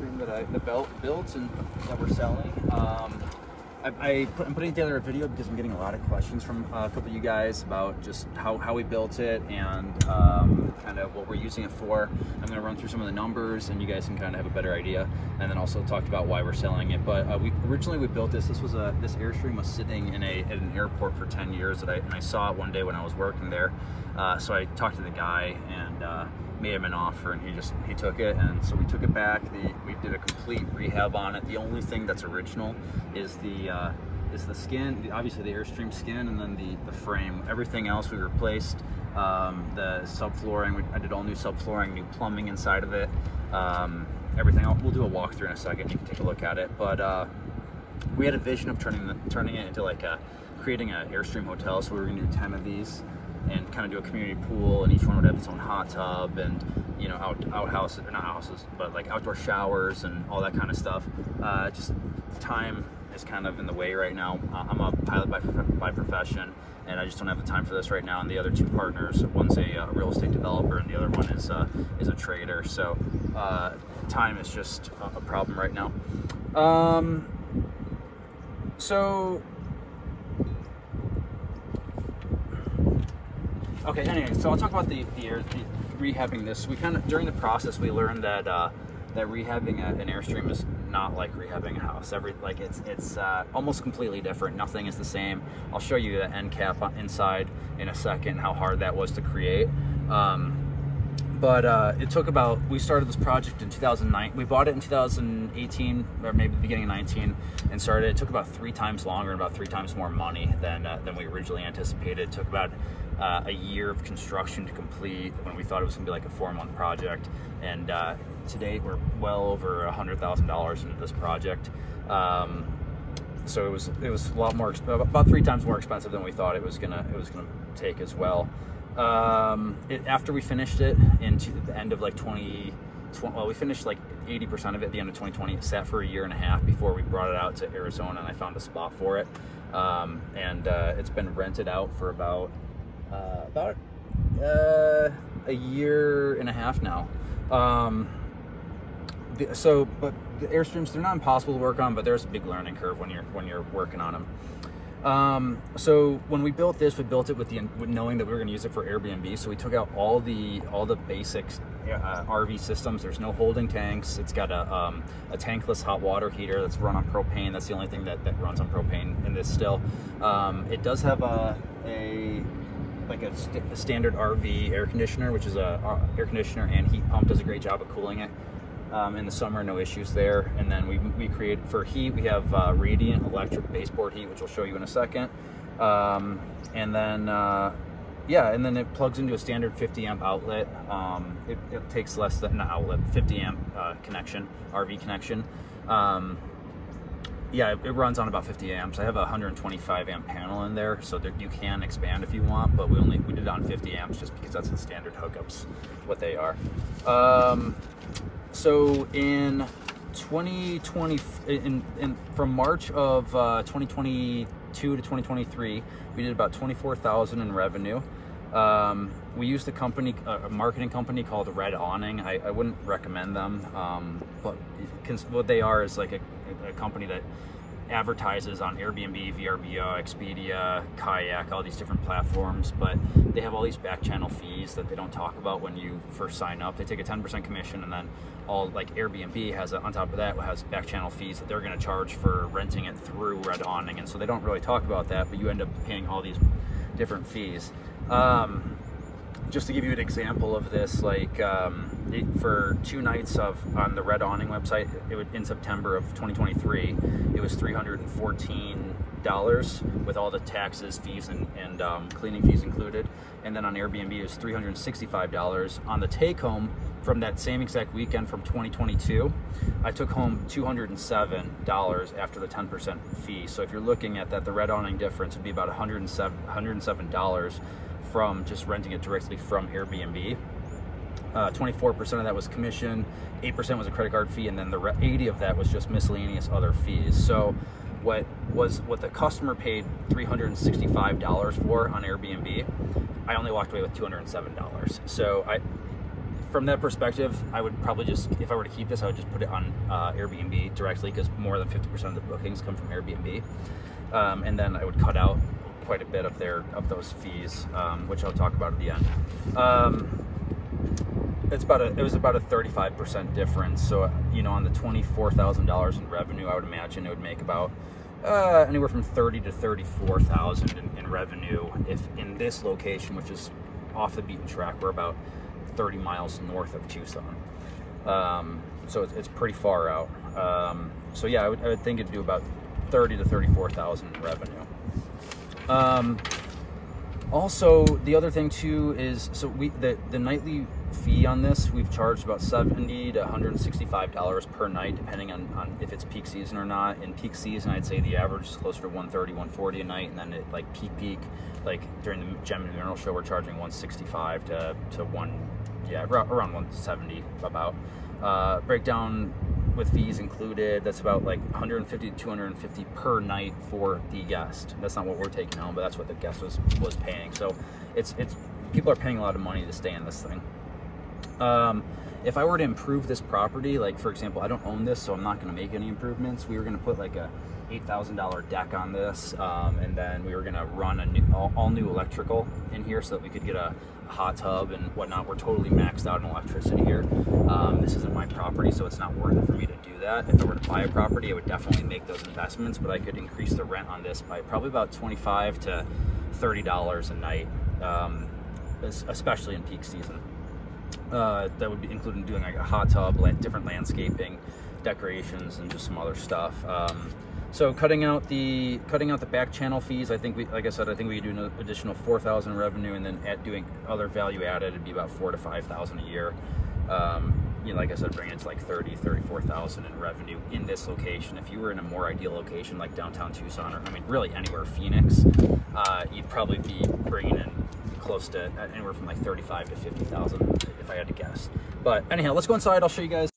Airstream that I built and that we're selling. I'm putting together a video because I'm getting a lot of questions from a couple of you guys about just how we built it and kind of what we're using it for. I'm going to run through some of the numbers and you guys can kind of have a better idea, and then also talk about why we're selling it. But we originally built this. This Airstream was sitting at an airport for 10 years, and I saw it one day when I was working there. So I talked to the guy and made him an offer, and he took it, and so we took it back. We did a complete rehab on it. The only thing that's original is the skin, obviously the Airstream skin, and then the frame. Everything else we replaced. The subflooring, I did all new subflooring, new plumbing inside of it. Everything else, we'll do a walkthrough in a second. You can take a look at it. But we had a vision of turning it into like creating an Airstream hotel. So we were gonna do 10 of these and kind of do a community pool, and each one would have its own hot tub and, you know, outhouses, or not houses, but like outdoor showers and all that kind of stuff. Just time is kind of in the way right now. I'm a pilot by profession, and I just don't have the time for this right now. And the other two partners, one's a real estate developer and the other one is a trader. So time is just a problem right now. Okay, anyway, so I'll talk about the rehabbing this. We kind of, during the process, we learned that that rehabbing an Airstream is not like rehabbing a house. It's almost completely different. Nothing is the same. I'll show you the end cap inside in a second, how hard that was to create. But it took about, we started this project in 2009. We bought it in 2018, or maybe the beginning of 19, and started. It took about 3 times longer and about 3 times more money than we originally anticipated. It took about a year of construction to complete when we thought it was gonna be like a 4-month project. And to date, we're well over $100,000 into this project. So it was a lot more, about 3 times more expensive than we thought it was gonna take as well. After we finished it into the end of like 2020, well, we finished like 80% of it at the end of 2020. It sat for a year and a half before we brought it out to Arizona, and I found a spot for it. It's been rented out for about a year and a half now. But the Airstreams, they're not impossible to work on, but there's a big learning curve when you're working on them. So when we built this, we built it with knowing that we were going to use it for Airbnb. So we took out all the basics RV systems. There's no holding tanks. It's got a tankless hot water heater that's run on propane. That's the only thing that runs on propane in this still. It does have a standard RV air conditioner, which is a air conditioner and heat pump. Does a great job of cooling it. In the summer, no issues there. And then we create, for heat, we have radiant electric baseboard heat, which I'll show you in a second. And then it plugs into a standard 50 amp outlet. It takes less than an outlet, 50 amp connection, RV connection. It runs on about 50 amps. I have a 125 amp panel in there, so that you can expand if you want, but we did it on 50 amps just because that's the standard hookups, what they are. So in 2020, from March of 2022 to 2023, we did about 24,000 in revenue. We used a marketing company called Red Awning. I wouldn't recommend them, but what they are is like a company that advertises on Airbnb, VRBO, Expedia, Kayak, all these different platforms, but they have all these back channel fees that they don't talk about when you first sign up. They take a 10% commission, and then Airbnb has on top of that has back channel fees that they're going to charge for renting it through Red Awning, and so they don't really talk about that, but you end up paying all these different fees. Just to give you an example of this, for 2 nights on the Red Awning website, in September of 2023, it was $314 with all the taxes, fees, and cleaning fees included. And then on Airbnb, it was $365. On the take home from that same exact weekend from 2022, I took home $207 after the 10% fee. So if you're looking at that, the Red Awning difference would be about $107 from just renting it directly from Airbnb. 24% of that was commission, 8% was a credit card fee, and then the 80 of that was just miscellaneous other fees. So what the customer paid $365 for on Airbnb, I only walked away with $207. So from that perspective, I would probably just, if I were to keep this, I would just put it on Airbnb directly, because more than 50% of the bookings come from Airbnb. And then I would cut out quite a bit of those fees, which I'll talk about at the end. It was about a 35% difference. So, you know, on the $24,000 in revenue, I would imagine it would make about anywhere from 30 to 34,000 in revenue if in this location, which is off the beaten track. We're about 30 miles north of Tucson. So it's pretty far out. So yeah, I would think it'd do about 30 to 34,000 in revenue. Also, the other thing too is, so the nightly fee on this, we've charged about $70 to $165 per night, depending on if it's peak season or not. In peak season, I'd say the average is closer to $130, $140 a night, and then at like peak, like during the Gem and Mineral Show, we're charging $165 to around $170 about. Breakdown with fees included, that's about like $150 to $250 per night for the guest. That's not what we're taking home, but that's what the guest was paying. So it's people are paying a lot of money to stay in this thing. If I were to improve this property, like for example, I don't own this, so I'm not going to make any improvements. We were going to put like a $8,000 deck on this, and then we were going to run a all new electrical in here so that we could get a hot tub and whatnot. We're totally maxed out in electricity here. This isn't my property, so it's not worth it for me to do that. If I were to buy a property, I would definitely make those investments, but I could increase the rent on this by probably about $25 to $30 a night, especially in peak season. That would be including doing like a hot tub, different landscaping, decorations, and just some other stuff. So cutting out the back channel fees, I think like I said, I think we could do an additional $4,000 in revenue, and then doing other value added, it'd be about $4,000 to $5,000 a year. You know, like I said, bring it to like 30, 34,000 in revenue in this location. If you were in a more ideal location like downtown Tucson, or I mean, really anywhere Phoenix, you'd probably be bringing in close to anywhere from like 35 to 50,000 if I had to guess. But anyhow, let's go inside. I'll show you guys.